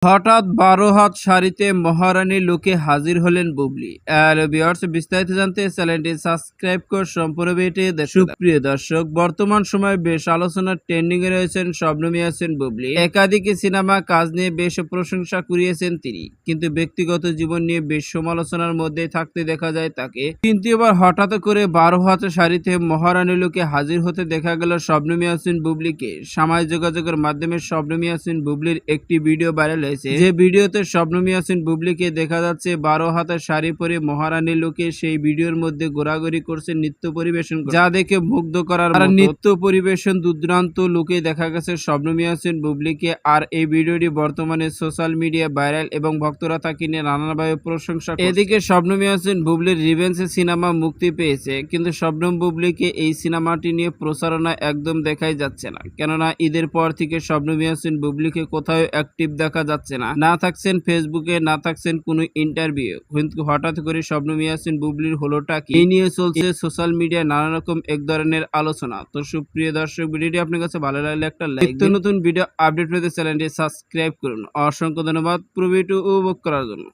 হঠাৎ ১২ হাত শাড়িতে মহারানীর লুকে হাজির হলেন বুবলি। হ্যালো ভিউয়ার্স, বিস্তারিত জানতে চ্যানেলটি সাবস্ক্রাইব করে সম্পূর্ণ ভিডিওটি দেখুন। সুপ্রিয় দর্শক, বর্তমান সময়ে বেশ আলোচনার ট্রেন্ডিং এ রয়েছেন শবনম ইয়াসমিন বুবলি। একাধিক সিনেমা কাজ নিয়ে বেশ প্রশংসা কুড়িয়েছেন তিনি, কিন্তু ব্যক্তিগত জীবন নিয়ে বেশ সমালোচনার মধ্যে থাকতে দেখা যায় তাকে। কিন্তু এবার হঠাৎ করে ১২ হাত শাড়িতে মহারানীর লুকে হাজির হতে দেখা গেল শবনম ইয়াসমিন বুবলিকে। সামাজিক যোগাযোগের মাধ্যমে শবনম ইয়াসমিন বুবলির একটি ভিডিও ভাইরাল, যে ভিডিওতে শবনম ইয়াসমিন বুবলিকে দেখা যাচ্ছে ১২ হাতের শাড়ি পরে মহারানীর লুকে। সেই ভিডিওর মধ্যে ঘোরাঘুরি করছে, নৃত্য পরিবেশন করছে, যা দেখে মুগ্ধ করার মতো। নৃত্য পরিবেশন দুর্দান্ত লুকে দেখা গেছে শবনম ইয়াসমিন বুবলিকে। আর এই ভিডিওটি বর্তমানে সোশ্যাল মিডিয়া ভাইরাল এবং ভক্তরা তাকে নিয়ে নানানভাবে প্রশংসা করছে। এদিকে শবনম ইয়াসমিন বুবলির রিভেঞ্জ সিনেমা মুক্তি পেয়েছে, কিন্তু শবনম বুবলিকে এই সিনেমাটি নিয়ে প্রচারণা একদম দেখাই যাচ্ছে না, কেননা ঈদের পর থেকে শবনম ইয়াসমিন বুবলিকে কোথাও অ্যাক্টিভ দেখা যাচ্ছে না থাকছেন ফেসবুকে, না থাকছেন কোনো ইন্টারভিউ। কিন্তু হঠাৎ করে শবনম ইয়াসমিন বুবলির হলোটা কি, এই নিয়ে চলছে সোশ্যাল মিডিয়ায় নানা রকম এক ধরনের আলোচনা। তো সুপ্রিয় দর্শক, ভিডিওটি আপনার কাছে ভালো লাগলে একটা লাইক, নতুন ভিডিও আপডেট পেতে চ্যানেলটি সাবস্ক্রাইব করুন। অসংখ্য ধন্যবাদ পুরো ভিডিও উপভোগ করার জন্য।